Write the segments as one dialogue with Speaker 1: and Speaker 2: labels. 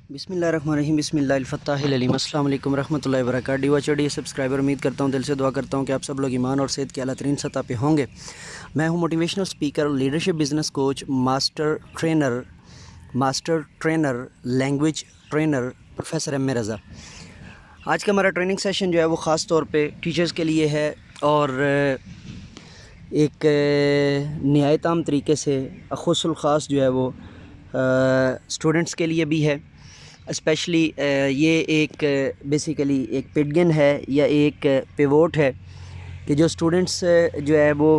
Speaker 1: बिस्मिल्लाहिर्रहमानिर्रहीम बिस्मिल्लाहिल-फ़त्ताहिल-अलीम। अस्सलाम वालेकुम रहमतुल्लाहि व बरकातहू। DYHD सब्सक्राइबर, उम्मीद करता हूँ, दिल से दुआ करता हूँ कि आप सब लोग ईमान और सेहत की आला तरीन सतह पे होंगे। मैं हूँ motivational speaker, leadership business coach, master trainer, language trainer professor M A Raza. आज का हमारा ट्रेनिंग सेशन जो है वो ख़ास तौर पे टीचर्स के लिए है और एक निहायत आम तरीके से खुसूल ख़ास जो है वो स्टूडेंट्स के लिए भी है। स्पेशली ये एक बेसिकली एक पिटगन है या एक पिवोट है कि जो स्टूडेंट्स जो है वो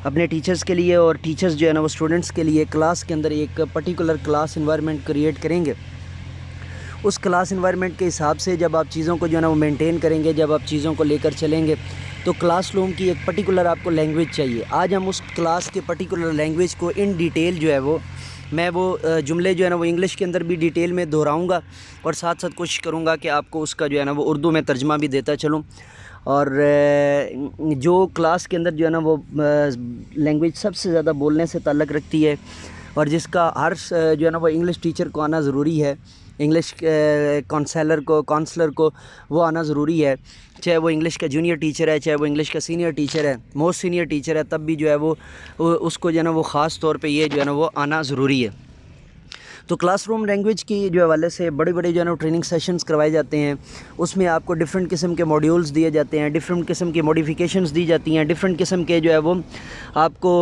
Speaker 1: अपने टीचर्स के लिए और टीचर्स जो है ना वो स्टूडेंट्स के लिए क्लास के अंदर एक पर्टिकुलर क्लास इन्वायरमेंट क्रिएट करेंगे। उस क्लास इन्वायरमेंट के हिसाब से जब आप चीज़ों को जो है ना वो मेंटेन करेंगे, जब आप चीज़ों को लेकर चलेंगे, तो क्लासरूम की एक पर्टिकुलर आपको लैंग्वेज चाहिए। आज हम उस क्लास के पर्टिकुलर लैंग्वेज को इन डिटेल जो है वो मैं वो जुमले जो है ना वो इंग्लिश के अंदर भी डिटेल में दोहराऊंगा और साथ साथ कोशिश करूंगा कि आपको उसका जो है ना वो उर्दू में तर्जमा भी देता चलूं। और जो क्लास के अंदर जो है ना वो लैंग्वेज सबसे ज़्यादा बोलने से ताल्लुक़ रखती है और जिसका हर जो है ना वो इंग्लिश टीचर को आना ज़रूरी है, इंग्लिश काउंसलर को वो आना ज़रूरी है, चाहे वो इंग्लिश का जूनियर टीचर है, चाहे वो इंग्लिश का सीनियर टीचर है, मोस्ट सीनियर टीचर है, तब भी जो है वो उसको जो है ना वो ख़ास तौर पे ये जो है ना वो आना ज़रूरी है। तो क्लासरूम लैंग्वेज की जो हवाले से बड़े बड़े जो है ना ट्रेनिंग सेशंस करवाए जाते हैं। उसमें आपको डिफरेंट किस्म के मॉड्यूल्स दिए जाते हैं, डिफरेंट किस्म की मॉडिफिकेशंस दी जाती हैं, डिफरेंट किस्म के जो है वो आपको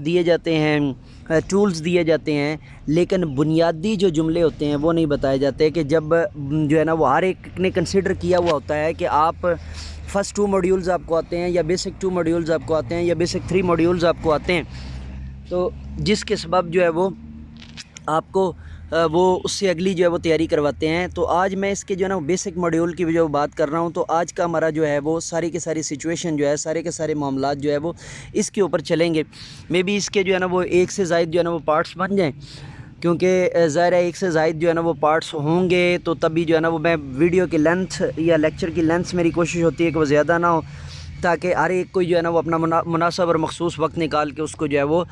Speaker 1: दिए जाते हैं, टूल्स दिए जाते हैं। लेकिन बुनियादी जो जुमले होते हैं वो नहीं बताए जाते कि जब जो है ना वो हर एक ने कंसिडर किया हुआ होता है कि आप फर्स्ट 2 मॉड्यूल्स आपको आते हैं या बेसिक 2 मॉड्यूल्स आपको आते हैं या बेसिक 3 मॉड्यूल्स आपको आते हैं, तो जिसके सबब जो है वो आपको वो उससे अगली जो है वो तैयारी करवाते हैं। तो आज मैं इसके जो है ना बेसिक मॉड्यूल की जो बात कर रहा हूँ, तो आज का हमारा जो है वो सारी की सारी सिचुएशन जो है, सारे के सारे मामलात जो है वो इसके ऊपर चलेंगे। मे बी इसके जो है ना वो एक से ज़ायद जो है ना वो पार्ट्स बन जाएँ, क्योंकि ज़ाहिर है एक से ज़ायद जो है ना वो पार्ट्स होंगे तो तभी जो है ना वो मैं वीडियो की लेंथ या लेक्चर की लेंथ मेरी कोशिश होती है कि वो ज़्यादा ना हो, ताकि हर एक कोई जो है ना वो अपना मुनासिब और मखसूस वक्त निकाल के उसको जो है वो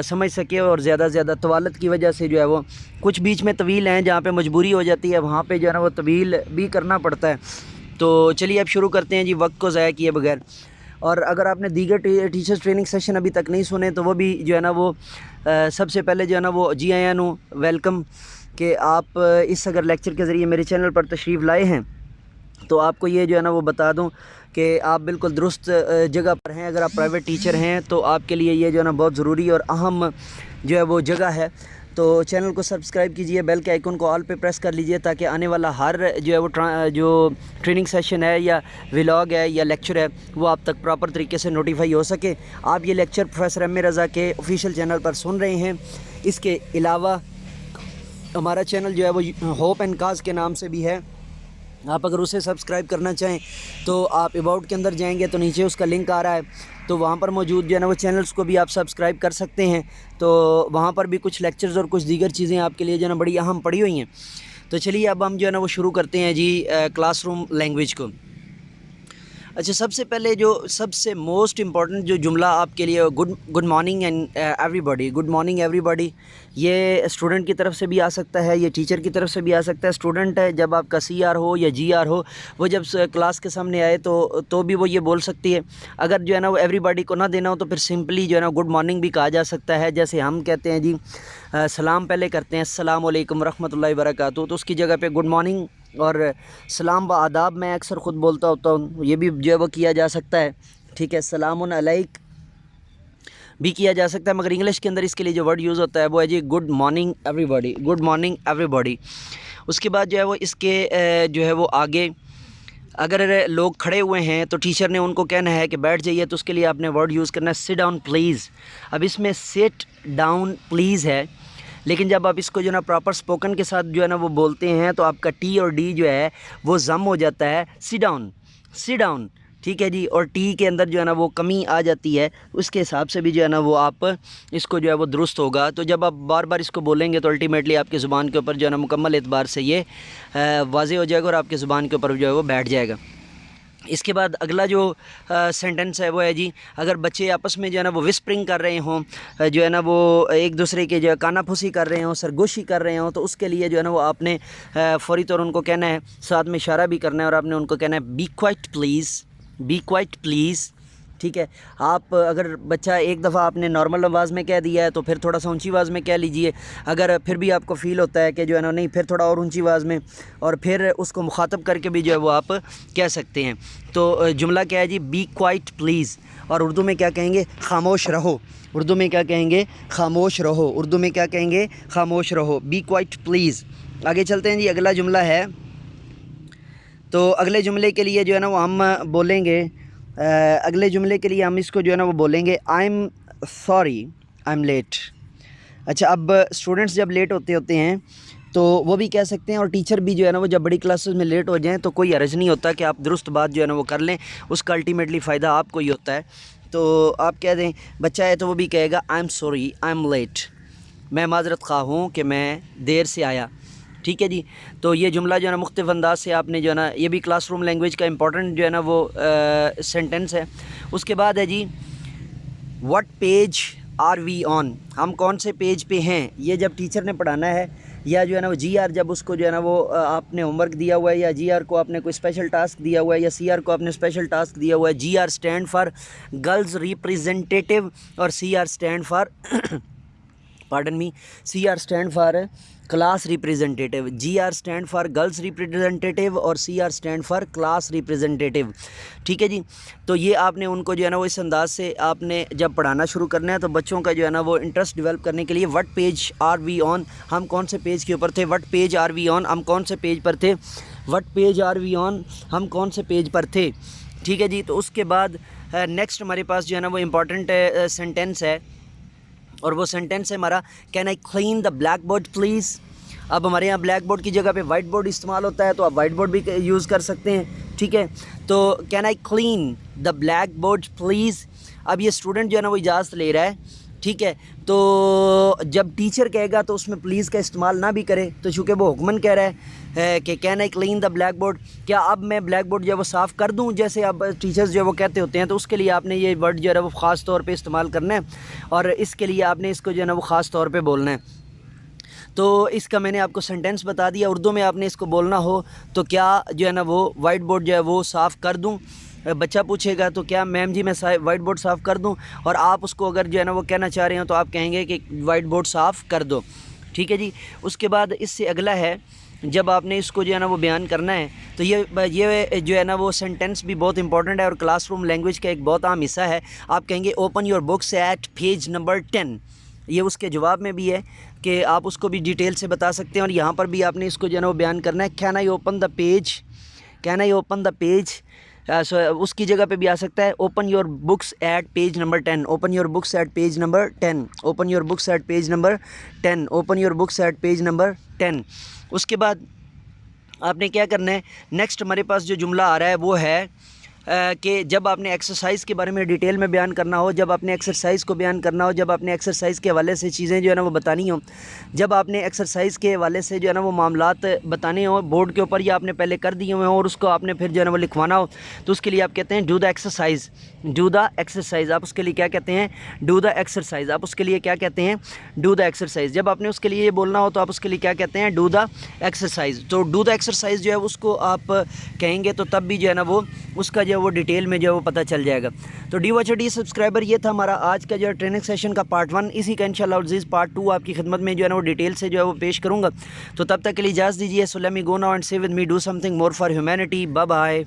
Speaker 1: समझ सके। और ज़्यादा से ज़्यादा तवालत की वजह से जो है वो कुछ बीच में तवील हैं जहाँ पे मजबूरी हो जाती है, वहाँ पे जो है ना वो तवील भी करना पड़ता है। तो चलिए अब शुरू करते हैं जी, वक्त को ज़ाया किए बगैर। और अगर आपने दीगर टीचर्स ट्रेनिंग सेशन अभी तक नहीं सुने तो वो भी जो है ना वो सबसे पहले जो है ना वो जी आया नु वेलकम कि आप इस अगर लेक्चर के ज़रिए मेरे चैनल पर तशरीफ़ लाए हैं तो आपको ये जो है ना वो बता दूं कि आप बिल्कुल दुरुस्त जगह पर हैं। अगर आप प्राइवेट टीचर हैं तो आपके लिए ये जो है ना बहुत ज़रूरी और अहम जो है वो जगह है। तो चैनल को सब्सक्राइब कीजिए, बेल के आइकन को ऑल पे प्रेस कर लीजिए ताकि आने वाला हर जो है वो जो ट्रेनिंग सेशन है या व्लॉग है या लेक्चर है वो आप तक प्रॉपर तरीके से नोटिफाई हो सके। आप ये लेक्चर प्रोफेसर एम ए रज़ा के ऑफिशियल चैनल पर सुन रहे हैं। इसके अलावा हमारा चैनल जो है वो होप एंड काज के नाम से भी है। आप अगर उसे सब्सक्राइब करना चाहें तो आप अबाउट के अंदर जाएंगे तो नीचे उसका लिंक आ रहा है, तो वहाँ पर मौजूद जो है ना वो चैनल्स को भी आप सब्सक्राइब कर सकते हैं। तो वहाँ पर भी कुछ लेक्चर्स और कुछ दीगर चीज़ें आपके लिए जो है ना बड़ी अहम पड़ी हुई हैं। तो चलिए अब हम जो है ना वो शुरू करते हैं जी क्लासरूम लैंग्वेज को। अच्छा, सबसे पहले जो सबसे मोस्ट इम्पॉर्टेंट जो जुमला आपके लिए good morning and everybody. Good morning everybody ये स्टूडेंट की तरफ से भी आ सकता है, ये टीचर की तरफ से भी आ सकता है। स्टूडेंट है जब आपका CR हो या GR हो, वो जब क्लास के सामने आए तो भी वो ये बोल सकती है। अगर जो है ना वो एवरीबॉडी को ना देना हो तो फिर सिंपली जो है ना गुड मॉर्निंग भी कहा जा सकता है। जैसे हम कहते हैं जी सलाम पहले करते हैं, अस्सलाम वालेकुम रहमतुल्लाहि व बरकातहू, तो उसकी जगह पे गुड मॉर्निंग और सलाम व आदाब मैं अक्सर ख़ुद बोलता होता हूँ, ये भी जो है वो किया जा सकता है। ठीक है, सलामुन अलैक भी किया जा सकता है, मगर इंग्लिश के अंदर इसके लिए जो वर्ड यूज़ होता है वो है जी good morning everybody. Good morning everybody. उसके बाद जो है वो इसके जो है वो आगे अगर लोग खड़े हुए हैं तो टीचर ने उनको कहना है कि बैठ जाइए, तो उसके लिए आपने वर्ड यूज़ करना है सिट डाउन प्लीज़। अब इसमें सिट डाउन प्लीज़ है, लेकिन जब आप इसको जो है ना प्रॉपर स्पोकन के साथ जो है ना वो बोलते हैं तो आपका T और D जो है वो ज़म हो जाता है, सिट डाउन। ठीक है जी, और T के अंदर जो है ना वो कमी आ जाती है, उसके हिसाब से भी जो है ना वो आप इसको जो है वो दुरुस्त होगा। तो जब आप बार बार इसको बोलेंगे तो अल्टीमेटली आपकी ज़ुबान के ऊपर जो है ना मुकम्मल एतबार से ये वाज़ेह हो जाएगा और आपकी ज़ुबान के ऊपर जो है वो बैठ जाएगा। اس کے بعد اگلا جو سینٹنس ہے وہ ہے جی، اگر بچے آپس میں جو ہے نا وہ وسپرنگ کر رہے ہوں، جو ہے نا وہ ایک دوسرے کے جو ہے کانا پھوسی کر رہے ہوں، سرگوشی کر رہے ہوں، تو اس کے لیے جو ہے نا وہ آپ نے فوری طور ان کو کہنا ہے، ساتھ میں اشارہ بھی کرنا ہے، اور آپ نے ان کو کہنا ہے be quiet please, be quiet please, ٹھیک ہے۔ آپ اگر بچہ ایک دفعہ آپ نے نارمل آواز میں کہہ دیا ہے تو پھر تھوڑا سا اونچی آواز میں کہہ لیجئے، اگر پھر بھی آپ کو فیل ہوتا ہے کہ جو ہے نا نہیں، پھر تھوڑا اور اونچی آواز میں، اور پھر اس کو مخاطب کر کے بھی جو ہے وہ آپ کہہ سکتے ہیں۔ تو جملہ کیا ہے جی، بی کوائٹ پلیز، اور اردو میں کیا کہیں گے، خاموش رہو، اردو میں کیا کہیں گے، خاموش رہو، اردو میں کیا کہیں گے، خاموش رہو، بی کوائٹ پلیز۔ آگے چلتے ہیں جی، اگلا جملہ ہے، تو اگلے جملے کے لیے جو ہے نا وہ ہم بولیں گے، اگلے جملے کے لیے ہم اس کو جو ہے نا وہ بولیں گے I am sorry I am late. اچھا، اب اسٹوڈنٹس جب لیٹ ہوتے ہیں تو وہ بھی کہہ سکتے ہیں، اور ٹیچر بھی جو ہے نا وہ جب بڑی کلاسز میں لیٹ ہو جائیں تو کوئی حرج نہیں ہوتا کہ آپ درست بات جو ہے نا وہ کر لیں، اس کا الٹیمیٹلی فائدہ آپ کو ہی ہوتا ہے۔ تو آپ کہہ دیں، بچہ ہے تو وہ بھی کہے گا I am sorry I am late, میں معذرت خواہ ہوں کہ میں دیر سے آیا، ٹھیک ہے جی۔ تو یہ جملہ جو ہے نا مختلف انداز سے آپ نے جو ہے نا، یہ بھی کلاس روم لینگویج کا امپورٹنٹ جو ہے نا وہ سینٹنس ہے۔ اس کے بعد ہے جی، وٹ پیج آر وی آن، ہم کون سے پیج پہ ہیں، یہ جب ٹیچر نے پڑھانا ہے، یا جو ہے نا وہ جی آر جب اس کو جو ہے نا وہ آپ نے ہوم ورک دیا ہوا ہے، یا جی آر کو آپ نے کوئی اسپیشل ٹاسک دیا ہوا ہے، یا سی آر کو آپ نے اسپیشل ٹاسک دیا ہوا ہے۔ G R stand for girls representative, اور C R stand for pardon me, C R stand for class representative, G R stand for girls representative, اور C R stand for class representative, ٹھیک ہے جی۔ تو یہ آپ نے ان کو جو ہے نا وہ اس انداز سے آپ نے جب پڑھانا شروع کرنا ہے تو بچوں کا جو ہے نا وہ انٹرسٹ ڈیولپ کرنے کے لیے، وٹ پیج آر وی آن، ہم کون سے پیج کے اوپر تھے، وٹ پیج آر وی آن، ہم کون سے پیج پر تھے، وٹ پیج آر وی آن، ہم کون سے پیج پر تھے، ٹھیک ہے جی۔ تو اس کے بعد نیکسٹ ہمارے پاس جو ہے نا وہ امپورٹنٹ سینٹینس ہے، اور وہ سینٹینس ہے ہمارا، can I clean the black board please. اب ہمارے یہاں بلیک بورڈ کی جگہ پہ وائٹ بورڈ استعمال ہوتا ہے، تو آپ وائٹ بورڈ بھی یوز کر سکتے ہیں، ٹھیک ہے۔ تو can I clean the black board please, اب یہ اسٹوڈنٹ جو ہے نا وہ اجازت لے رہا ہے، ٹھیک ہے۔ تو جب ٹیچر کہے گا تو اس میں پلیز کا استعمال نہ بھی کرے، تو چونکہ وہ حکمن کہہ رہا ہے کہ can I clean the black board, کیا اب میں بلیک بورڈ جو ہے وہ صاف کر دوں، جیسے اب ٹیچرز جو ہے وہ کہتے ہوتے ہیں، تو اس کے لیے آپ نے یہ ورڈ جو ہے وہ خاص طور پہ استعمال کرنا ہے، اور اس کے لیے آپ نے اس کو جو ہے نا وہ خاص طور پہ بولنا ہے۔ تو اس کا میں نے آپ کو سینٹینس بتا دیا، اردو میں آپ نے اس کو بولنا ہو تو کیا جو ہے نا وہ وائٹ بورڈ جو ہے وہ صاف کر دوں، بچہ پوچھے گا تو کیا میم جی میں وائٹ بورڈ صاف کر دوں، اور آپ اس کو اگر جو ہے نا وہ کہنا چاہ رہے ہوں تو آپ کہیں گے کہ وائٹ بورڈ صاف کر دو، ٹھیک ہے جی۔ اس کے بعد اس سے اگلا ہے، جب آپ نے اس کو جو ہے نا وہ بیان کرنا ہے تو یہ جو ہے نا وہ سینٹینس بھی بہت امپورٹنٹ ہے، اور کلاس روم لینگویج کا ایک بہت عام حصہ ہے۔ آپ کہیں گے open your books at page number 10، یہ اس کے جواب میں بھی ہے کہ آپ اس کو بھی ڈیٹیل سے بتا سکتے ہیں، اور یہاں پر بھی آپ نے اس کو جو ہے نا وہ بیان کرنا ہے، can I open the page, can I open the page, اس کی جگہ پہ بھی آ سکتا ہے open your books at page number 10، open your books at page number 10، open your books at page number 10، open your books at page number 10۔ اس کے بعد آپ نے کیا کرنا ہے، نیکسٹ ہمارے پاس جو جملہ آ رہا ہے وہ ہے کہ جب آپ نے ایکسرسائز کے بارے میں ڈیٹیل میں بیان کرنا ہو، جب آپ نے ایکسرسائز کو بیان کرنا ہو، جب آپ نے ایکسرسائز کے حوالے سے چیزیں جو ہے نا وہ بتانی ہوں، جب آپ نے ایکسرسائز کے حوالے سے جو ہے نا وہ معاملات بتانے ہوں بورڈ کے اوپر، یا آپ نے پہلے کر دیے ہوئے ہوں اور اس کو آپ نے پھر جو ہے نا وہ لکھوانا ہو، تو اس کے لیے آپ کہتے ہیں do the exercise, do the exercise, آپ اس کے لیے کیا کہتے ہیں، ڈو دا ایکسرسائز، آپ اس کے لیے کیا کہتے ہیں، ڈو دا ایکسرسائز۔ جب آپ نے اس کے لیے یہ بولنا ہو تو آپ اس کے لیے کیا کہتے ہیں، ڈو دا ایکسرسائز۔ تو ڈو دا ایکسرسائز جو ہے اس کو آپ کہیں گے تو تب بھی جو ہے نا وہ اس کا جو ہے وہ ڈیٹیل میں جو ہے وہ پتہ چل جائے گا۔ تو ڈی واچر ڈی سبسکرائبر، یہ تھا ہمارا آج کا جو ہے ٹریننگ سیشن کا پارٹ 1، اسی کا انشاءاللہ عزیز پارٹ 2 آپ کی خدمت میں جو ہے نا وہ ڈیٹیل سے جو ہے وہ پیش کروں گا۔ تو تب تک کے لیے اجازت دیجیے، so let me go now and see with me do something more for humanity, bye bye.